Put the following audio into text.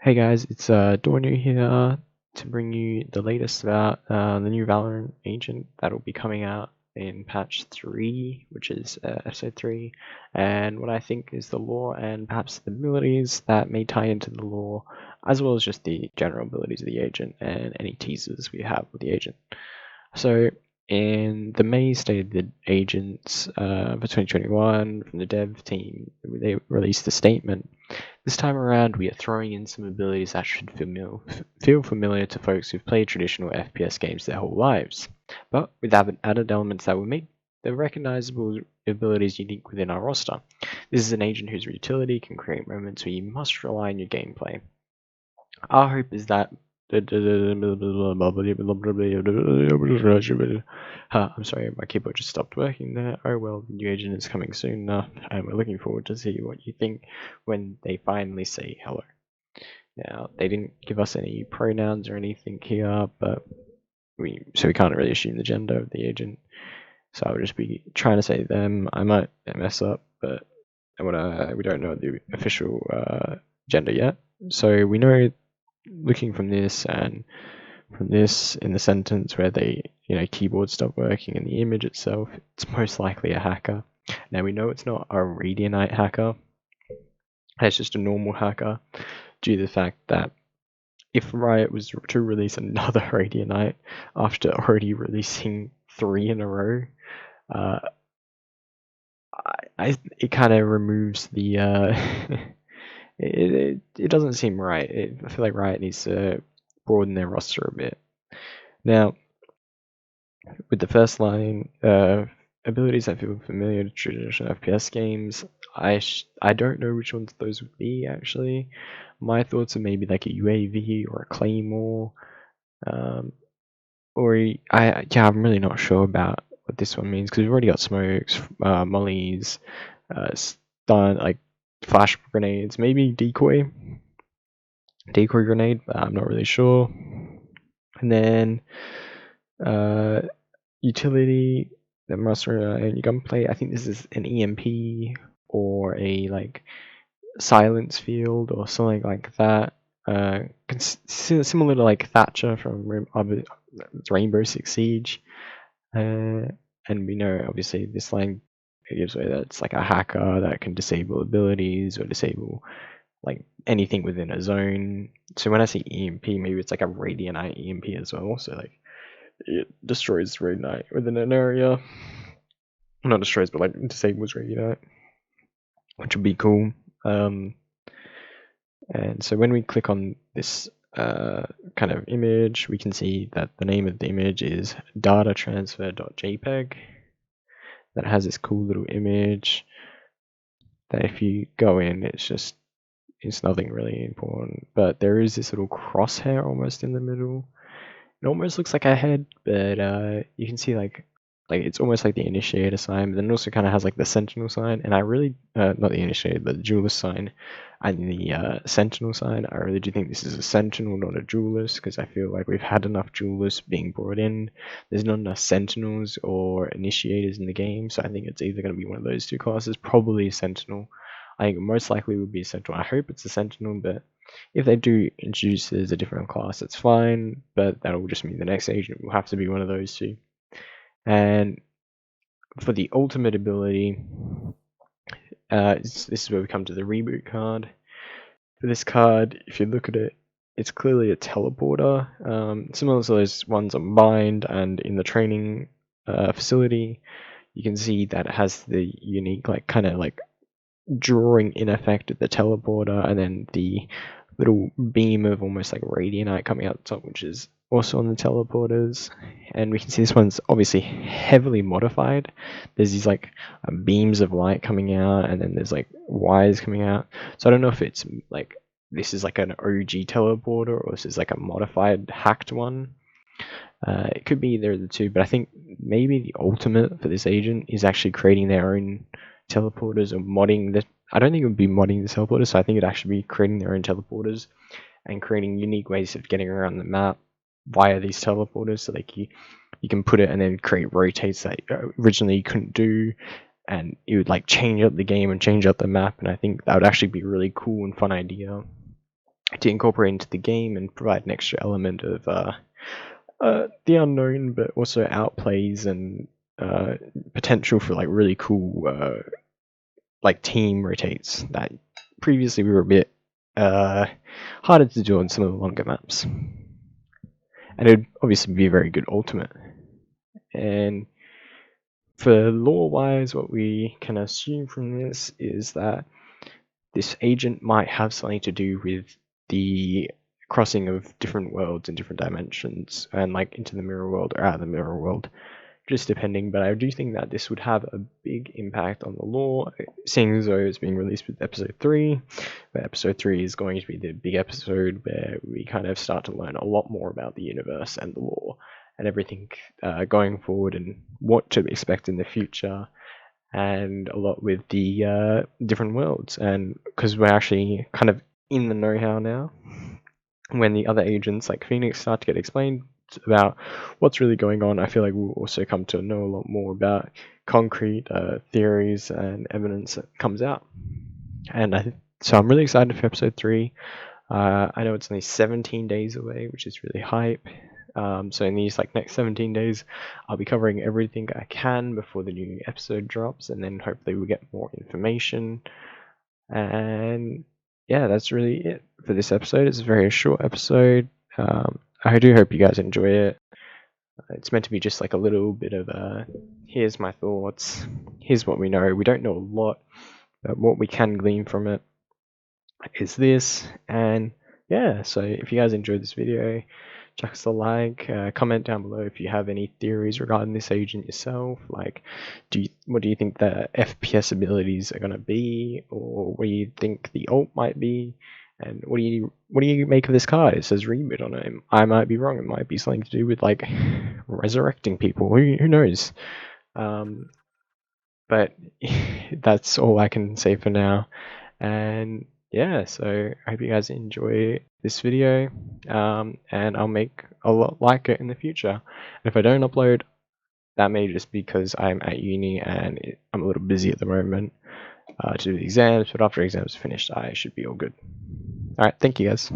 Hey guys, it's Dawnu here to bring you the latest about the new Valorant agent that will be coming out in patch 3, which is episode 3, and what I think is the lore and perhaps the abilities that may tie into the lore, as well as just the general abilities of the agent and any teasers we have with the agent. So, in the May State of the Agents for 2021 from the dev team, they released a statement. This time around, we are throwing in some abilities that should feel familiar to folks who've played traditional FPS games their whole lives, but with added elements that will make the recognizable abilities unique within our roster. This is an agent whose utility can create moments where you must rely on your gameplay. Our hope is that I'm sorry, my keyboard just stopped working there. Oh well, the new agent is coming soon enough, and we're looking forward to see what you think when they finally say hello. Now, they didn't give us any pronouns or anything here, but we can't really assume the gender of the agent. So I would just be trying to say them. I might mess up, but we don't know the official gender yet. So we know, looking from this and from this in the sentence where keyboard stopped working in the image itself, it's most likely a hacker. Now we know it's not a Radianite hacker. It's just a normal hacker, due to the fact that if Riot was to release another Radianite after already releasing 3 in a row, it kind of removes the it doesn't seem right. I feel like Riot needs to broaden their roster a bit. Now, with the first line, abilities that feel familiar to traditional FPS games, I don't know which ones those would be actually. My thoughts are maybe like a UAV or a Claymore, I'm really not sure about what this one means because we've already got smokes, mollies, stun, like flash grenades, maybe decoy grenade, but I'm not really sure. And then utility that must rely on your gunplay. I think this is an EMP or a silence field or something like that. Similar to like Thatcher from Rainbow Six Siege. And we know obviously this line gives away that it's like a hacker that can disable abilities or disable like anything within a zone. So when I say EMP, maybe it's like a Radianite EMP as well. So like it destroys Radianite within an area. Not destroys, but like disables Radianite, which would be cool. And so when we click on this kind of image, we can see that the name of the image is datatransfer.jpg. That has this cool little image that if you go in, it's nothing really important, but there is this little crosshair almost in the middle. It almost looks like a head, but you can see like it's almost like the initiator sign, but then it also kind of has like the sentinel sign. And I really not the initiator, but the duelist sign and the sentinel sign. I really do think this is a sentinel, not a duelist, because I feel like we've had enough duelists being brought in. There's not enough sentinels or initiators in the game, so I think it's either going to be one of those two classes, probably a sentinel. I think most likely would be a sentinel. I hope it's a sentinel, but if they do introduce it as a different class, it's fine, but that'll just mean the next agent will have to be one of those two. And for the ultimate ability, this is where we come to the reboot card. For this card, if you look at it, it's clearly a teleporter, similar to those ones on Bind and in the training facility. You can see that it has the unique kind of drawing in effect of the teleporter, and then the little beam of almost like radianite coming out the top, which is also on the teleporters. And we can see this one's obviously heavily modified. There's these beams of light coming out, and then there's like wires coming out. So I don't know if it's like this is like an OG teleporter or this is like a modified hacked one. It could be either of the two, but I think maybe the ultimate for this agent is actually creating their own teleporters or modding the. I don't think it would be modding the teleporters, so I think it'd actually be creating their own teleporters and creating unique ways of getting around the map via these teleporters. So like you can put it and then create rotates that originally you couldn't do, and it would like change up the game and change up the map. And I think that would actually be a really cool and fun idea. to incorporate into the game and provide an extra element of the unknown, but also outplays and potential for like really cool like team rotates that previously we were a bit harder to do on some of the longer maps. And it would obviously be a very good ultimate. And for lore wise, what we can assume from this is that this agent might have something to do with the crossing of different worlds and different dimensions, and like into the mirror world or out of the mirror world, just depending. But I do think that this would have a big impact on the lore, seeing as though it's being released with episode 3, where episode 3 is going to be the big episode where we kind of start to learn a lot more about the universe and the lore and everything going forward and what to expect in the future, and a lot with the different worlds. And because we're actually kind of in the know-how now, when the other agents like Phoenix start to get explained about what's really going on, I feel like we'll also come to know a lot more about concrete theories and evidence that comes out. And so I'm really excited for episode 3. I know it's only 17 days away, which is really hype. So in these like next 17 days, I'll be covering everything I can before the new episode drops, and then hopefully we'll get more information. And yeah, that's really it for this episode. It's a very short episode. I do hope you guys enjoy it. It's meant to be just like a little bit of here's my thoughts, here's what we know. We don't know a lot, but what we can glean from it is this. And yeah, so if you guys enjoyed this video, chuck us a like, comment down below if you have any theories regarding this agent yourself. Like, what do you think the FPS abilities are gonna be, or what do you think the ult might be? And what do you make of this card? It says reboot on it. I might be wrong. It might be something to do with like resurrecting people. Who knows? But that's all I can say for now. And yeah, so I hope you guys enjoy this video, and I'll make a lot like it in the future. And if I don't upload, that may just be because I'm at uni and I'm a little busy at the moment to do the exams, but after exams are finished, I should be all good. Alright, thank you guys.